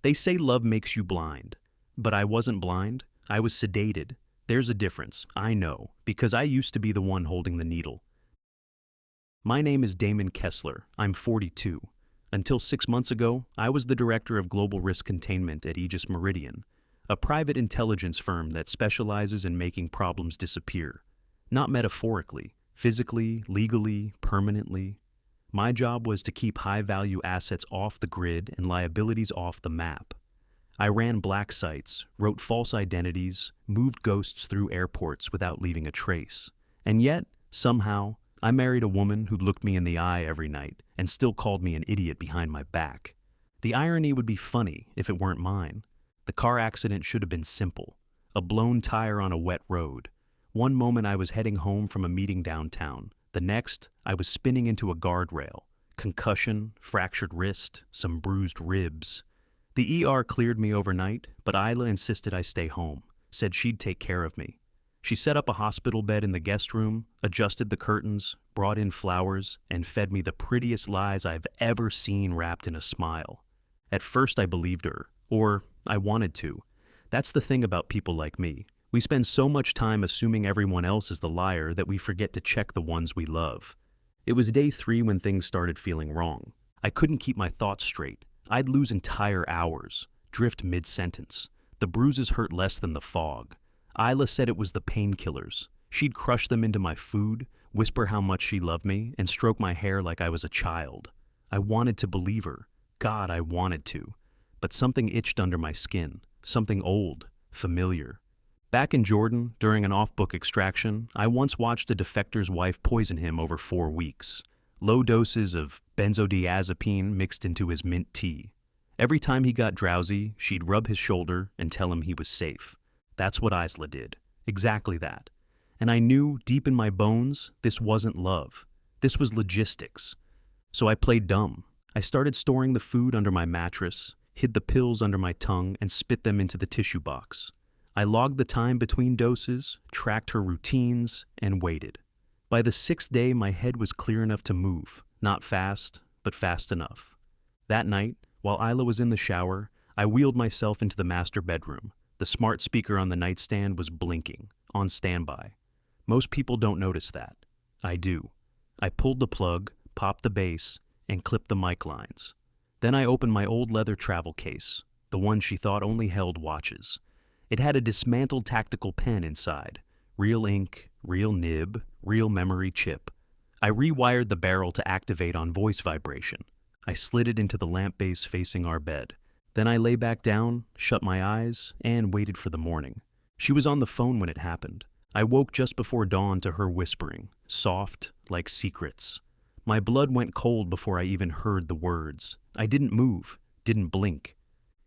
They say love makes you blind. But I wasn't blind. I was sedated. There's a difference, I know, because I used to be the one holding the needle. My name is Damon Kessler. I'm 42. Until 6 months ago, I was the director of global risk containment at Aegis Meridian, a private intelligence firm that specializes in making problems disappear. Not metaphorically, physically, legally, permanently. My job was to keep high-value assets off the grid and liabilities off the map. I ran black sites, wrote false identities, moved ghosts through airports without leaving a trace. And yet, somehow, I married a woman who looked me in the eye every night and still called me an idiot behind my back. The irony would be funny if it weren't mine. The car accident should have been simple. A blown tire on a wet road. One moment I was heading home from a meeting downtown. The next, I was spinning into a guardrail. Concussion, fractured wrist, some bruised ribs. The ER cleared me overnight, but Isla insisted I stay home, said she'd take care of me. She set up a hospital bed in the guest room, adjusted the curtains, brought in flowers, and fed me the prettiest lies I've ever seen wrapped in a smile. At first I believed her, or I wanted to. That's the thing about people like me. We spend so much time assuming everyone else is the liar that we forget to check the ones we love. It was day 3 when things started feeling wrong. I couldn't keep my thoughts straight. I'd lose entire hours, drift mid-sentence. The bruises hurt less than the fog. Isla said it was the painkillers. She'd crush them into my food, whisper how much she loved me, and stroke my hair like I was a child. I wanted to believe her. God, I wanted to. But something itched under my skin. Something old, familiar. Back in Jordan, during an off-book extraction, I once watched a defector's wife poison him over 4 weeks. Low doses of benzodiazepine mixed into his mint tea. Every time he got drowsy, she'd rub his shoulder and tell him he was safe. That's what Isla did. Exactly that. And I knew, deep in my bones, this wasn't love. This was logistics. So I played dumb. I started storing the food under my mattress, hid the pills under my tongue, and spit them into the tissue box. I logged the time between doses, tracked her routines, and waited. By the 6th day, my head was clear enough to move. Not fast, but fast enough. That night, while Isla was in the shower, I wheeled myself into the master bedroom. The smart speaker on the nightstand was blinking, on standby. Most people don't notice that. I do. I pulled the plug, popped the bass, and clipped the mic lines. Then I opened my old leather travel case, the one she thought only held watches. It had a dismantled tactical pen inside. Real ink, real nib, real memory chip. I rewired the barrel to activate on voice vibration. I slid it into the lamp base facing our bed. Then I lay back down, shut my eyes, and waited for the morning. She was on the phone when it happened. I woke just before dawn to her whispering, soft, like secrets. My blood went cold before I even heard the words. I didn't move, didn't blink.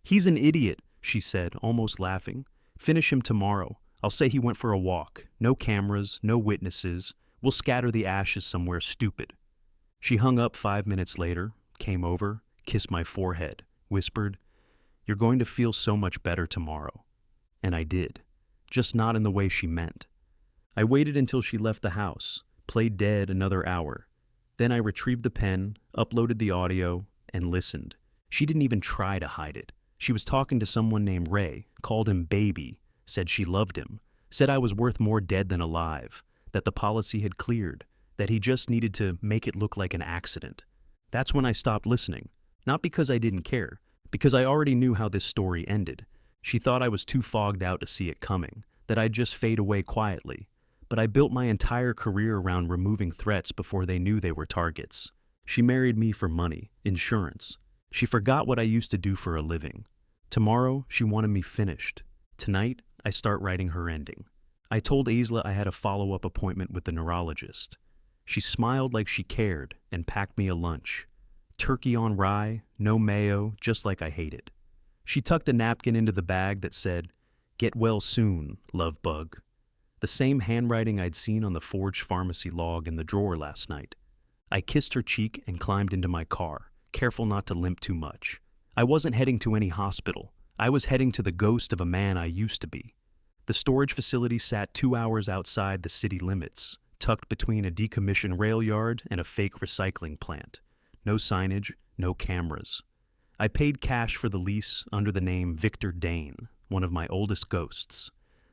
"He's an idiot," she said, almost laughing. "Finish him tomorrow. I'll say he went for a walk. No cameras, no witnesses. We'll scatter the ashes somewhere stupid." She hung up 5 minutes later, came over, kissed my forehead, whispered, "You're going to feel so much better tomorrow." And I did, just not in the way she meant. I waited until she left the house, played dead another hour. Then I retrieved the pen, uploaded the audio, and listened. She didn't even try to hide it. She was talking to someone named Ray, called him baby, said she loved him, said I was worth more dead than alive, that the policy had cleared, that he just needed to make it look like an accident. That's when I stopped listening. Not because I didn't care, because I already knew how this story ended. She thought I was too fogged out to see it coming, that I'd just fade away quietly. But I built my entire career around removing threats before they knew they were targets. She married me for money, insurance. She forgot what I used to do for a living. Tomorrow, she wanted me finished. Tonight, I start writing her ending. I told Isla I had a follow-up appointment with the neurologist. She smiled like she cared and packed me a lunch. Turkey on rye, no mayo, just like I hated. She tucked a napkin into the bag that said, "Get well soon, love bug." The same handwriting I'd seen on the Forge Pharmacy log in the drawer last night. I kissed her cheek and climbed into my car, careful not to limp too much. I wasn't heading to any hospital. I was heading to the ghost of a man I used to be. The storage facility sat 2 hours outside the city limits, tucked between a decommissioned rail yard and a fake recycling plant. No signage, no cameras. I paid cash for the lease under the name Victor Dane, one of my oldest ghosts.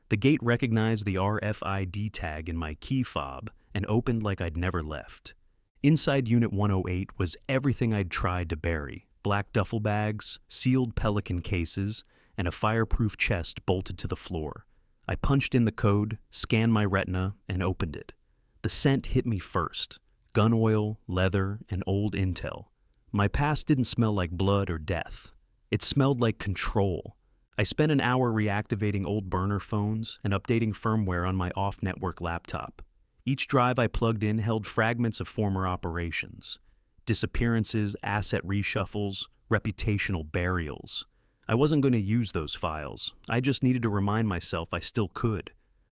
The gate recognized the RFID tag in my key fob and opened like I'd never left. Inside Unit 108 was everything I'd tried to bury: black duffel bags, sealed Pelican cases, and a fireproof chest bolted to the floor. I punched in the code, scanned my retina, and opened it. The scent hit me first: gun oil, leather, and old intel. My past didn't smell like blood or death. It smelled like control. I spent an hour reactivating old burner phones and updating firmware on my off-network laptop. Each drive I plugged in held fragments of former operations: disappearances, asset reshuffles, reputational burials. I wasn't going to use those files. I just needed to remind myself I still could.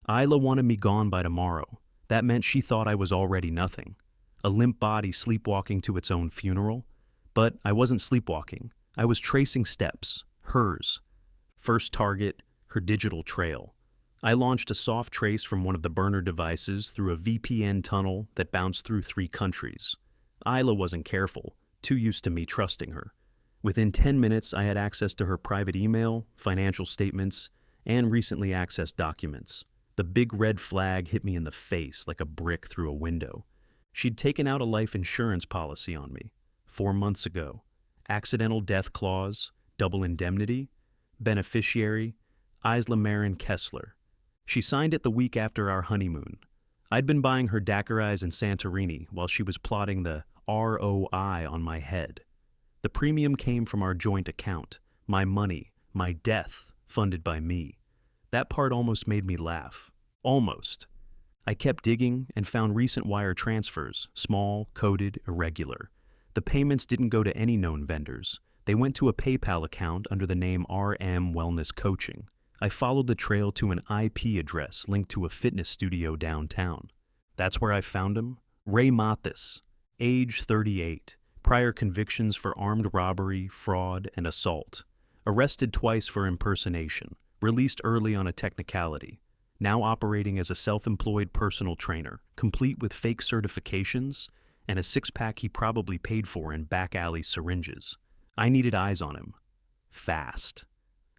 Isla wanted me gone by tomorrow. That meant she thought I was already nothing, a limp body sleepwalking to its own funeral. But I wasn't sleepwalking. I was tracing steps, hers. First target, her digital trail. I launched a soft trace from one of the burner devices through a VPN tunnel that bounced through 3 countries. Isla wasn't careful, too used to me trusting her. Within 10 minutes, I had access to her private email, financial statements, and recently accessed documents. The big red flag hit me in the face like a brick through a window. She'd taken out a life insurance policy on me 4 months ago. Accidental death clause, double indemnity, beneficiary, Isla Marin Kessler. She signed it the week after our honeymoon. I'd been buying her daiquiris in Santorini while she was plotting the ROI on my head. The premium came from our joint account, my money, my death, funded by me. That part almost made me laugh. Almost. I kept digging and found recent wire transfers, small, coded, irregular. The payments didn't go to any known vendors. They went to a PayPal account under the name RM Wellness Coaching. I followed the trail to an IP address linked to a fitness studio downtown. That's where I found him. Ray Mathis, age 38, prior convictions for armed robbery, fraud, and assault. Arrested twice for impersonation, released early on a technicality. Now operating as a self-employed personal trainer, complete with fake certifications and a six-pack he probably paid for in back-alley syringes. I needed eyes on him. Fast.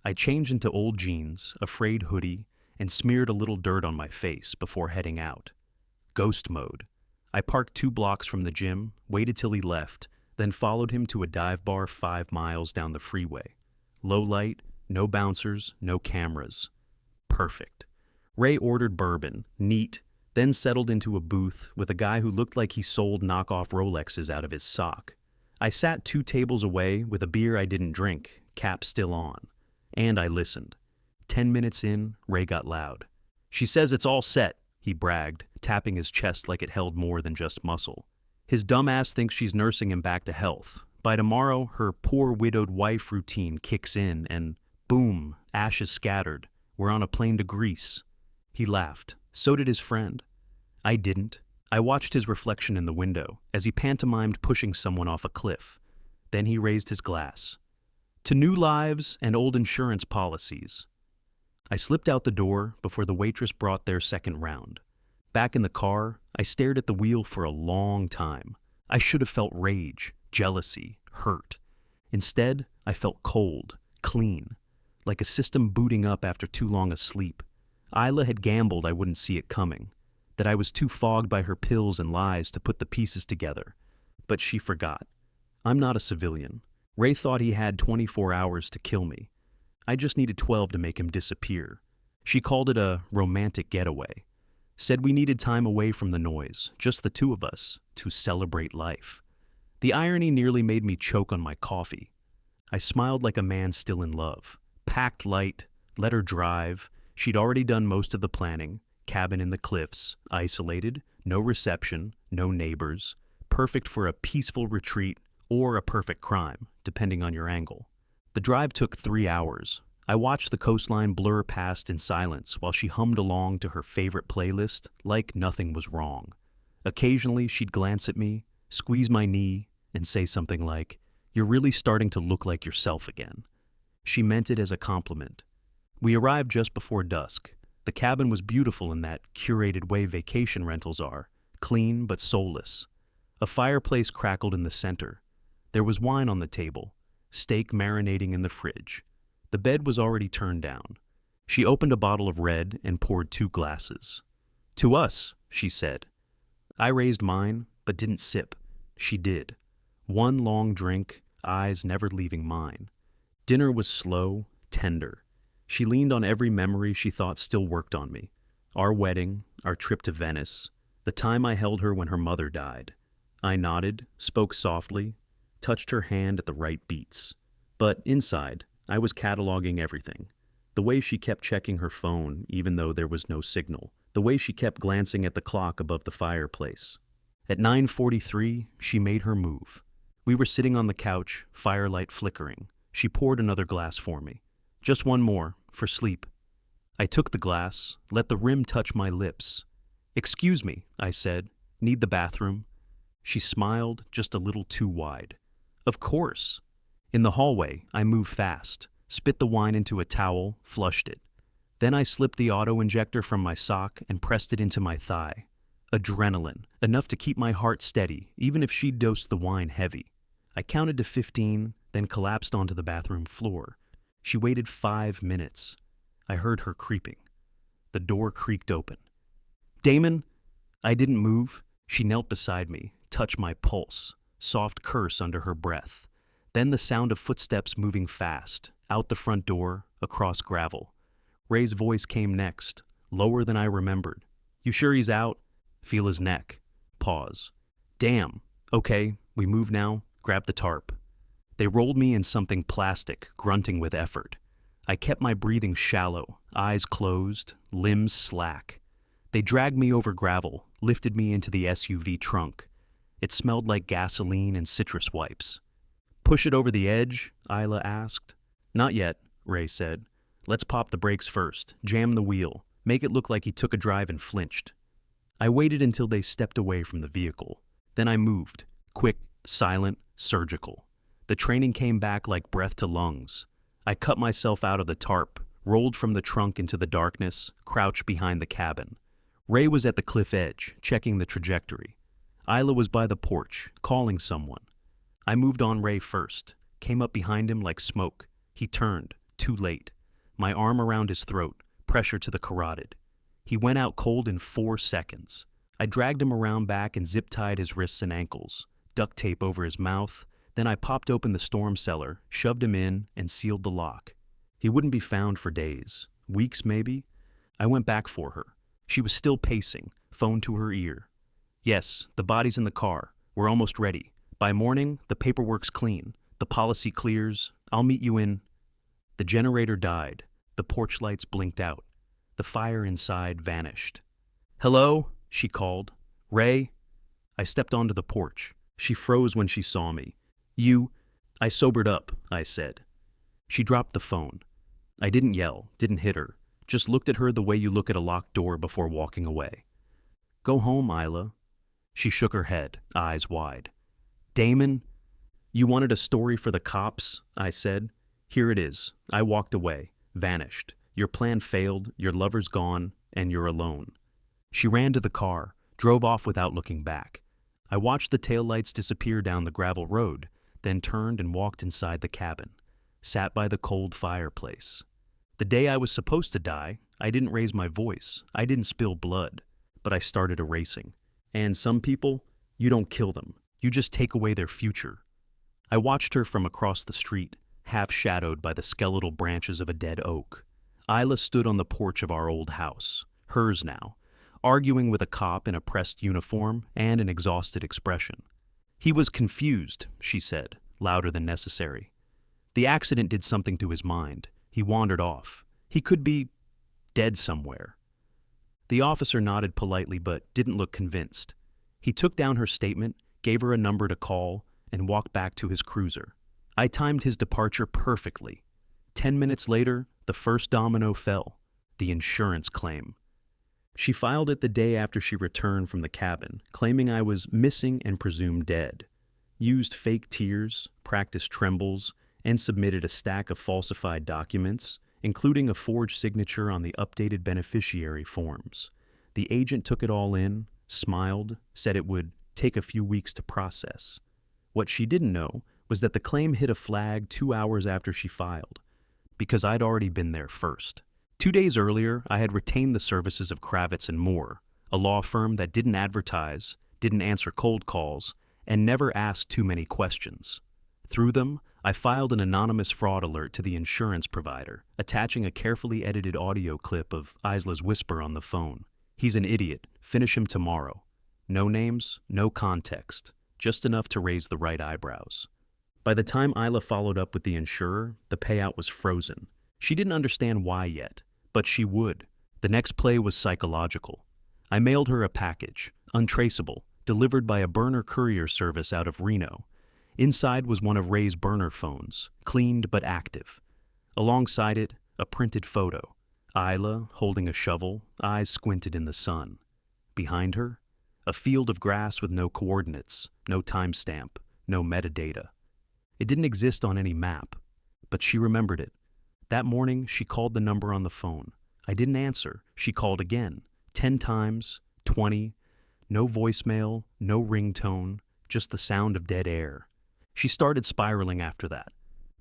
I changed into old jeans, a frayed hoodie, and smeared a little dirt on my face before heading out. Ghost mode. I parked 2 blocks from the gym, waited till he left, then followed him to a dive bar 5 miles down the freeway. Low light, no bouncers, no cameras. Perfect. Ray ordered bourbon, neat, then settled into a booth with a guy who looked like he sold knockoff Rolexes out of his sock. I sat 2 tables away with a beer I didn't drink, cap still on. And I listened. 10 minutes in, Ray got loud. "She says it's all set," he bragged, tapping his chest like it held more than just muscle. His dumbass thinks she's nursing him back to health. By tomorrow, her poor widowed wife routine kicks in and, boom, ashes scattered. We're on a plane to Greece. He laughed. So did his friend. I didn't. I watched his reflection in the window as he pantomimed pushing someone off a cliff. Then he raised his glass. "To new lives and old insurance policies." I slipped out the door before the waitress brought their second round. Back in the car, I stared at the wheel for a long time. I should have felt rage, jealousy, hurt. Instead, I felt cold, clean, like a system booting up after too long a sleep. Isla had gambled I wouldn't see it coming, that I was too fogged by her pills and lies to put the pieces together. But she forgot. I'm not a civilian. Ray thought he had 24 hours to kill me. I just needed 12 to make him disappear. She called it a romantic getaway. Said we needed time away from the noise, just the 2 of us, to celebrate life. The irony nearly made me choke on my coffee. I smiled like a man still in love. Packed light, let her drive. She'd already done most of the planning. Cabin in the cliffs, isolated, no reception, no neighbors. Perfect for a peaceful retreat or a perfect crime, depending on your angle. The drive took 3 hours. I watched the coastline blur past in silence while she hummed along to her favorite playlist like nothing was wrong. Occasionally, she'd glance at me, squeeze my knee, and say something like, "You're really starting to look like yourself again." She meant it as a compliment. We arrived just before dusk. The cabin was beautiful in that curated way vacation rentals are, clean but soulless. A fireplace crackled in the center. There was wine on the table, steak marinating in the fridge. The bed was already turned down. She opened a bottle of red and poured 2 glasses. "To us," she said. I raised mine, but didn't sip. She did. One long drink, eyes never leaving mine. Dinner was slow, tender. She leaned on every memory she thought still worked on me. Our wedding, our trip to Venice, the time I held her when her mother died. I nodded, spoke softly, touched her hand at the right beats. But inside, I was cataloging everything. The way she kept checking her phone even though there was no signal. The way she kept glancing at the clock above the fireplace. At 9:43, she made her move. We were sitting on the couch, firelight flickering. She poured another glass for me. "Just one more, for sleep." I took the glass, let the rim touch my lips. "Excuse me," I said. "Need the bathroom?" She smiled, just a little too wide. "Of course." In the hallway, I moved fast, spit the wine into a towel, flushed it. Then I slipped the auto-injector from my sock and pressed it into my thigh. Adrenaline, enough to keep my heart steady, even if she dosed the wine heavy. I counted to 15, then collapsed onto the bathroom floor. She waited 5 minutes. I heard her creeping. The door creaked open. "Damon!" I didn't move. She knelt beside me, touched my pulse, soft curse under her breath. Then the sound of footsteps moving fast, out the front door, across gravel. Ray's voice came next, lower than I remembered. "You sure he's out?" "Feel his neck." Pause. "Damn. Okay, we move now. Grab the tarp." They rolled me in something plastic, grunting with effort. I kept my breathing shallow, eyes closed, limbs slack. They dragged me over gravel, lifted me into the SUV trunk. It smelled like gasoline and citrus wipes. "Push it over the edge?" Isla asked. "Not yet," Ray said. "Let's pop the brakes first, jam the wheel, make it look like he took a drive and flinched." I waited until they stepped away from the vehicle. Then I moved, quick, silent, surgical. The training came back like breath to lungs. I cut myself out of the tarp, rolled from the trunk into the darkness, crouched behind the cabin. Ray was at the cliff edge, checking the trajectory. Isla was by the porch, calling someone. I moved on Ray first, came up behind him like smoke. He turned, too late. My arm around his throat, pressure to the carotid. He went out cold in 4 seconds. I dragged him around back and zip-tied his wrists and ankles, duct tape over his mouth. Then I popped open the storm cellar, shoved him in, and sealed the lock. He wouldn't be found for days, weeks maybe. I went back for her. She was still pacing, phone to her ear. "Yes, the body's in the car. We're almost ready. By morning, the paperwork's clean. The policy clears. I'll meet you in..." The generator died. The porch lights blinked out. The fire inside vanished. "Hello?" she called. "Ray?" I stepped onto the porch. She froze when she saw me. "You..." I sobered up, I said. She dropped the phone. I didn't yell, didn't hit her. Just looked at her the way you look at a locked door before walking away. "Go home, Isla." She shook her head, eyes wide. "Damon?" "You wanted a story for the cops," I said. "Here it is. I walked away, vanished. Your plan failed, your lover's gone, and you're alone." She ran to the car, drove off without looking back. I watched the taillights disappear down the gravel road, then turned and walked inside the cabin, sat by the cold fireplace. The day I was supposed to die, I didn't raise my voice, I didn't spill blood, but I started erasing. And some people, you don't kill them, you just take away their future. I watched her from across the street, half shadowed by the skeletal branches of a dead oak. Isla stood on the porch of our old house, hers now, arguing with a cop in a pressed uniform and an exhausted expression. "He was confused," she said, louder than necessary. "The accident did something to his mind. He wandered off. He could be dead somewhere." The officer nodded politely but didn't look convinced. He took down her statement, gave her a number to call, and walked back to his cruiser. I timed his departure perfectly. 10 minutes later, the first domino fell, the insurance claim. She filed it the day after she returned from the cabin, claiming I was missing and presumed dead. Used fake tears, practiced trembles, and submitted a stack of falsified documents, including a forged signature on the updated beneficiary forms. The agent took it all in, smiled, said it would take a few weeks to process. What she didn't know was that the claim hit a flag 2 hours after she filed, because I'd already been there first. 2 days earlier, I had retained the services of Kravitz and Moore, a law firm that didn't advertise, didn't answer cold calls, and never asked too many questions. Through them, I filed an anonymous fraud alert to the insurance provider, attaching a carefully edited audio clip of Isla's whisper on the phone. "He's an idiot. Finish him tomorrow." No names, no context, just enough to raise the right eyebrows. By the time Isla followed up with the insurer, the payout was frozen. She didn't understand why yet, but she would. The next play was psychological. I mailed her a package, untraceable, delivered by a burner courier service out of Reno. Inside was one of Ray's burner phones, cleaned but active. Alongside it, a printed photo. Isla, holding a shovel, eyes squinted in the sun. Behind her, a field of grass with no coordinates, no timestamp, no metadata. It didn't exist on any map, but she remembered it. That morning, she called the number on the phone. I didn't answer. She called again, 10 times, 20, no voicemail, no ringtone, just the sound of dead air. She started spiraling after that.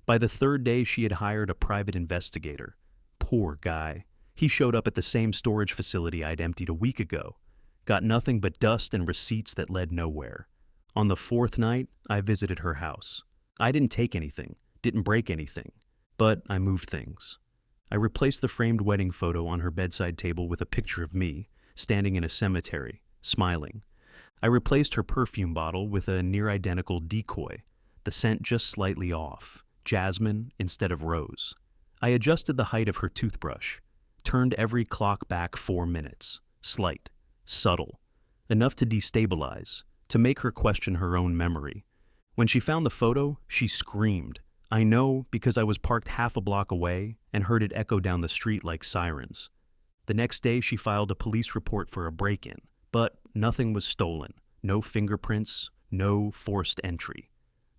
By the third day, she had hired a private investigator. Poor guy. He showed up at the same storage facility I'd emptied a week ago. Got nothing but dust and receipts that led nowhere. On the fourth night, I visited her house. I didn't take anything, didn't break anything, but I moved things. I replaced the framed wedding photo on her bedside table with a picture of me, standing in a cemetery, smiling. I replaced her perfume bottle with a near-identical decoy, the scent just slightly off, jasmine instead of rose. I adjusted the height of her toothbrush, turned every clock back 4 minutes, slight, subtle, enough to destabilize, to make her question her own memory. When she found the photo, she screamed. I know because I was parked half a block away and heard it echo down the street like sirens. The next day, she filed a police report for a break-in, but nothing was stolen, no fingerprints, no forced entry.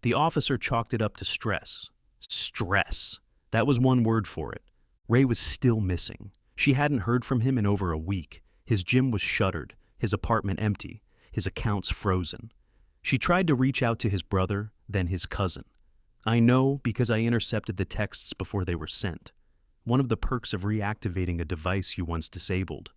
The officer chalked it up to stress. Stress. That was one word for it. Ray was still missing. She hadn't heard from him in over a week. His gym was shuttered, his apartment empty, his accounts frozen. She tried to reach out to his brother, then his cousin. I know because I intercepted the texts before they were sent. One of the perks of reactivating a device you once disabled.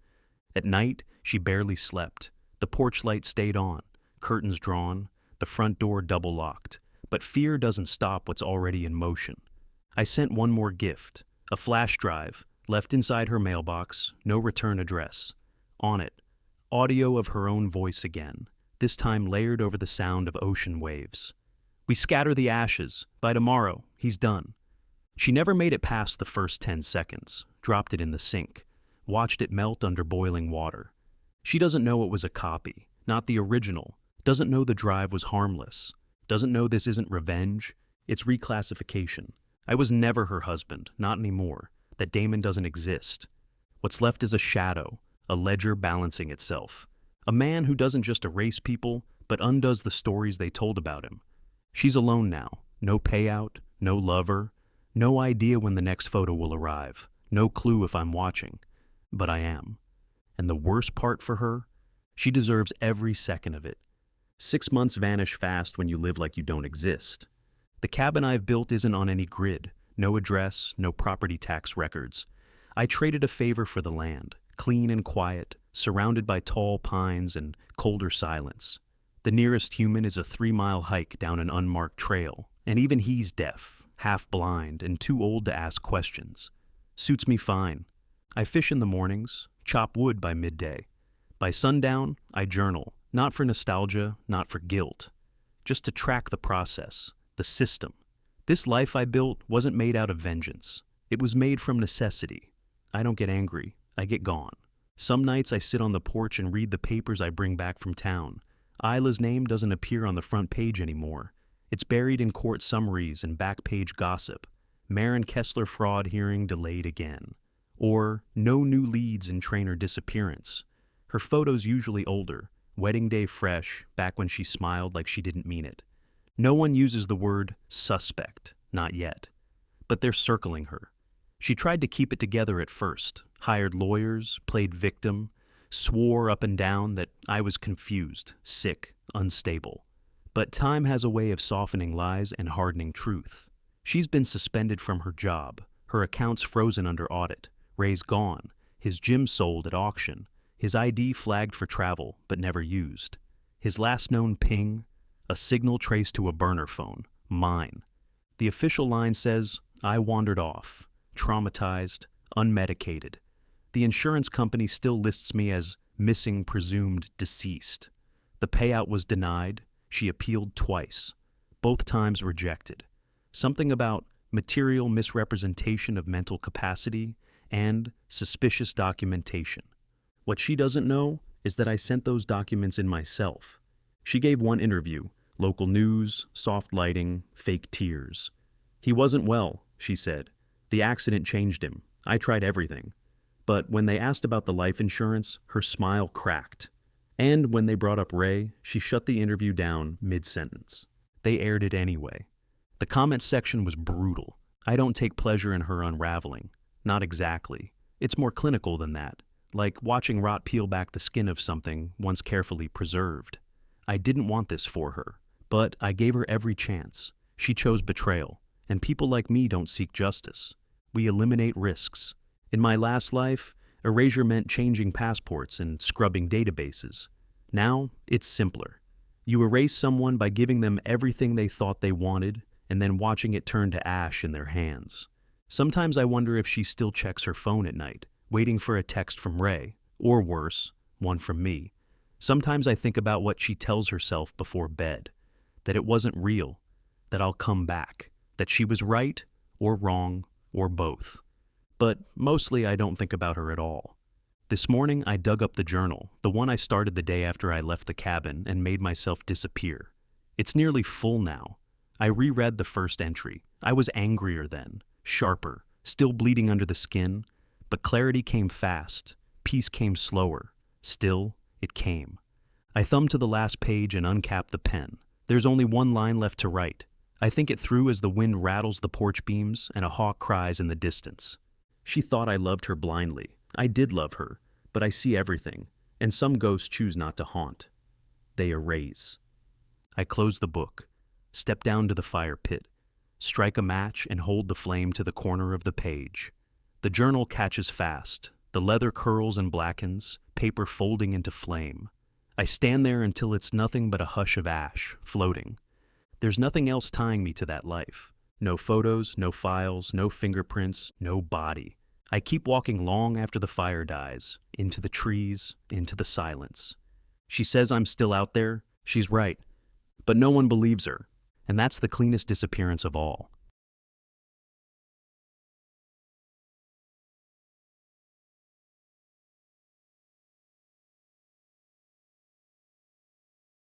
At night, she barely slept. The porch light stayed on, curtains drawn, the front door double locked. But fear doesn't stop what's already in motion. I sent one more gift, a flash drive, left inside her mailbox, no return address. On it, audio of her own voice again, this time layered over the sound of ocean waves. "We scatter the ashes. By tomorrow, he's done." She never made it past the first 10 seconds, dropped it in the sink, watched it melt under boiling water. She doesn't know it was a copy, not the original, doesn't know the drive was harmless, doesn't know this isn't revenge, it's reclassification. I was never her husband, not anymore, that Damon doesn't exist. What's left is a shadow, a ledger balancing itself. A man who doesn't just erase people, but undoes the stories they told about him. She's alone now, no payout, no lover, no idea when the next photo will arrive, no clue if I'm watching. But I am. And the worst part for her? She deserves every second of it. 6 months vanish fast when you live like you don't exist. The cabin I've built isn't on any grid, no address, no property tax records. I traded a favor for the land, clean and quiet, surrounded by tall pines and colder silence. The nearest human is a 3-mile hike down an unmarked trail, and even he's deaf, half blind, and too old to ask questions. Suits me fine. I fish in the mornings, chop wood by midday. By sundown, I journal, not for nostalgia, not for guilt, just to track the process, the system. This life I built wasn't made out of vengeance. It was made from necessity. I don't get angry, I get gone. Some nights I sit on the porch and read the papers I bring back from town. Isla's name doesn't appear on the front page anymore. It's buried in court summaries and back page gossip. Marin Kessler fraud hearing delayed again. Or no new leads in trainer disappearance. Her photo's usually older, wedding day fresh, back when she smiled like she didn't mean it. No one uses the word suspect, not yet. But they're circling her. She tried to keep it together at first, hired lawyers, played victim, swore up and down that I was confused, sick, unstable. But time has a way of softening lies and hardening truth. She's been suspended from her job, her accounts frozen under audit, Ray's gone, his gym sold at auction, his ID flagged for travel but never used. His last known ping, a signal traced to a burner phone, mine. The official line says, I wandered off, traumatized, unmedicated. The insurance company still lists me as missing presumed deceased. The payout was denied. She appealed twice, both times rejected. Something about material misrepresentation of mental capacity and suspicious documentation. What she doesn't know is that I sent those documents in myself. She gave one interview, local news, soft lighting, fake tears. He wasn't well, she said. The accident changed him. I tried everything. But when they asked about the life insurance, her smile cracked. And when they brought up Ray, she shut the interview down mid-sentence. They aired it anyway. The comment section was brutal. I don't take pleasure in her unraveling. Not exactly. It's more clinical than that, like watching rot peel back the skin of something once carefully preserved. I didn't want this for her, but I gave her every chance. She chose betrayal, and people like me don't seek justice. We eliminate risks. In my last life, erasure meant changing passports and scrubbing databases. Now, it's simpler. You erase someone by giving them everything they thought they wanted and then watching it turn to ash in their hands. Sometimes I wonder if she still checks her phone at night, waiting for a text from Ray, or worse, one from me. Sometimes I think about what she tells herself before bed, that it wasn't real, that I'll come back, that she was right or wrong or both. But mostly I don't think about her at all. This morning I dug up the journal, the one I started the day after I left the cabin and made myself disappear. It's nearly full now. I reread the first entry. I was angrier then, sharper, still bleeding under the skin, but clarity came fast, peace came slower. Still, it came. I thumbed to the last page and uncapped the pen. There's only one line left to write. I think it through as the wind rattles the porch beams and a hawk cries in the distance. She thought I loved her blindly. I did love her, but I see everything, and some ghosts choose not to haunt. They erase. I close the book, step down to the fire pit, strike a match and hold the flame to the corner of the page. The journal catches fast. The leather curls and blackens, paper folding into flame. I stand there until it's nothing but a hush of ash, floating. There's nothing else tying me to that life. No photos, no files, no fingerprints, no body. I keep walking long after the fire dies, into the trees, into the silence. She says I'm still out there. She's right. But no one believes her. And that's the cleanest disappearance of all.